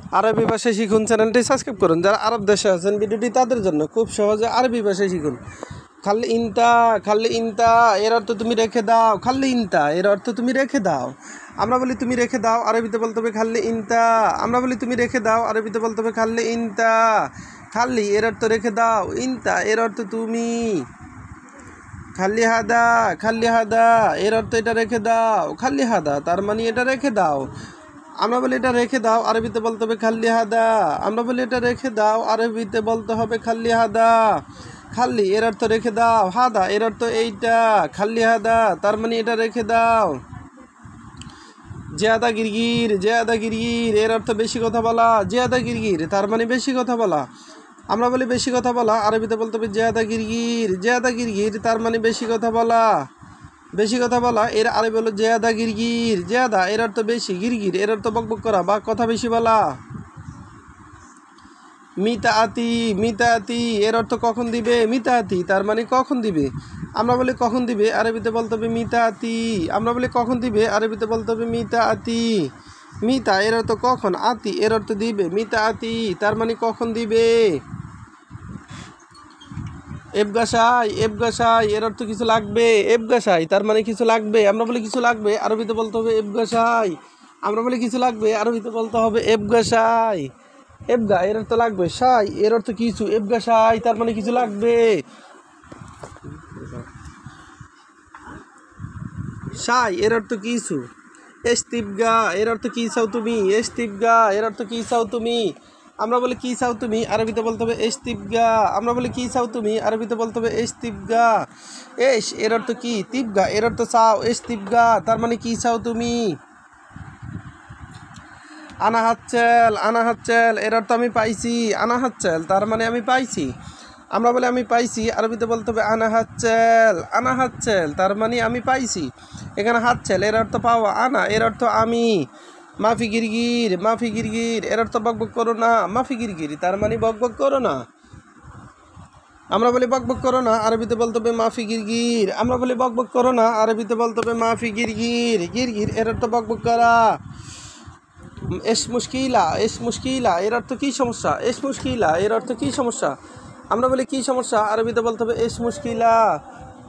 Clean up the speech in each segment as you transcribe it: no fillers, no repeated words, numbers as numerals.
আরবি ভাষা শিখুন চ্যানেলটি সাবস্ক্রাইব করুন। যারা আরব দেশে আছেন ভিডিওটি তাদের জন্য, খুব সহজে আরবি ভাষা শিখুন। খাল্লি ইনতা এর অর্থ তুমি রেখে দাও। খাল্লি ইনতা এর অর্থ তুমি রেখে দাও। আমরা বলি তুমি রেখে দাও, আরবিতে বলতে হবে খাল্লি ইনতা। আমরা বলি তুমি রেখে দাও, আরবিতে বলতে হবে খাল্লি ইনতা। খাল্লি এর অর্থ রেখে দাও, ইনতা এর অর্থ তুমি। খাল্লি হাদা এর অর্থ এটা রেখে দাও। খাল্লি হাদা তার মানে এটা রেখে দাও। আমরা বলি এটা রেখে দাও, আরবিতে বলতে হবে খাল্লি হাদা। আমরা বলি এটা রেখে দাও, আরবিতে বলতে হবে খাল্লি হাদা। খাল্লি এর অর্থ রেখে দাও, হাদা এর অর্থ এইটা। খাল্লি হাদা তার মানে এটা রেখে দাও। জিয়াদা গিরগির এর অর্থ বেশি কথা বলা। জিয়াদা গিরগির তার মানে বেশি কথা বলা। আমরা বলি বেশি কথা বলা, আরবিতে বলতে হবে জিয়াদা গিরগির তার মানে বেশি কথা বলা। বেশি কথা বলা এর আরবি হলো জিয়াদা গিরগির। জিয়াদা এর অর্থ বেশি, গিরগির এর অর্থ বকবক করা বা কথা বেশি বলা। মিতাআতি এর অর্থ কখন দিবে। মিতাআতি তার মানে কখন দিবে। আমরা বলি কখন দিবে, আরবিতে বলতে হবে মিতাআতি। আমরা বলি কখন দিবে, আরবিতে বলতে হবে মিতাআতি। মিতা এর অর্থ কখন, আতি এর অর্থ দিবে। মিতাআতি তার মানে কখন দিবে। এবগাসাই এর অর্থ কিছু লাগবে। এবগাসাই তার মানে কিছু লাগবে। আমরা বলি কিছু লাগবে, আরবিতে বলতে হবে এবগাসাই। আমরা বলি কিছু লাগবে, আরবিতে বলতে হবে এবগাসাই। এবগা এর অর্থ লাগবে, সাই এর অর্থ কিছু। এবগাসাই তার মানে কিছু লাগবে। সাই এর অর্থ কিছু। এস্তিবগা এর অর্থ কি চাও তুমি। এস্তিবগা এর অর্থ কি চাও তুমি। আমরা বলি কি চাও তুমি, আরবিতে বলতে হবে এস্তিবগা। আমরা বলি কি চাও তুমি, আরবিতে বলতে হবে এস্তিবগা। এস এর অর্থ কি, তিবগা এর অর্থ চাও। এস্তিবগা তার মানে কি চাও তুমি। আনা হাচ্ছেল এর অর্থ আমি পাইছি। আনা হাচ্ছেল তার মানে আমি পাইছি। আমরা বলি আমি পাইছি, আরবিতে বলতে হবে আনা হাচ্ছেল তার মানে আমি পাইছি। এখানে হাচ্ছেল এর অর্থ পাওয়া, আনা এর অর্থ আমি। মাফি গিরগির এর অর্থ বকবক করো না। মাফি গিরগির তার মানে বকবক করো না। আমরা বলি বকবক করো না, আরবিতে বলতে হবে মাফি গিরগির। আমরা বলি বকবক করো না, আরবিতে বলতে হবে মাফি গিরগির। গিরগির এর অর্থ বকবক করা। এস মুশকিলা এর অর্থ কি সমস্যা। এস মুশকিলা এর অর্থ কি সমস্যা। আমরা বলি কি সমস্যা, আরবিতে বলতে হবে এস মুশকিলা।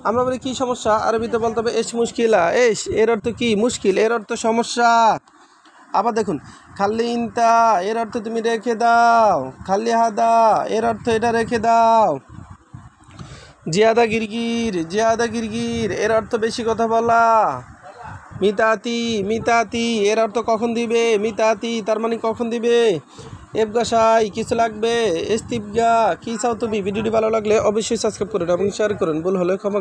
আমরা বলি কি সমস্যা, আরবিতে বলতে হবে এস মুশকিলা। এস এর অর্থ কি, মুশকিল এর অর্থ সমস্যা। আবার দেখুন, খাল্লি ইনতা এর অর্থ তুমি রেখে দাও। খাল্লি হাদা এর অর্থ এটা রেখে দাও। জিয়াদা গিরগির এর অর্থ বেশি কথা বলা। মিতাতি এর অর্থ কখন দিবে। মিতাতি তার মানে কখন দিবে। এবগাসাই কিছু লাগবে। এস্তিবগা কি চাও তুমি। ভিডিওটি ভালো লাগলে অবশ্যই সাবস্ক্রাইব করুন এবং শেয়ার করুন। ভুল হলে ক্ষমা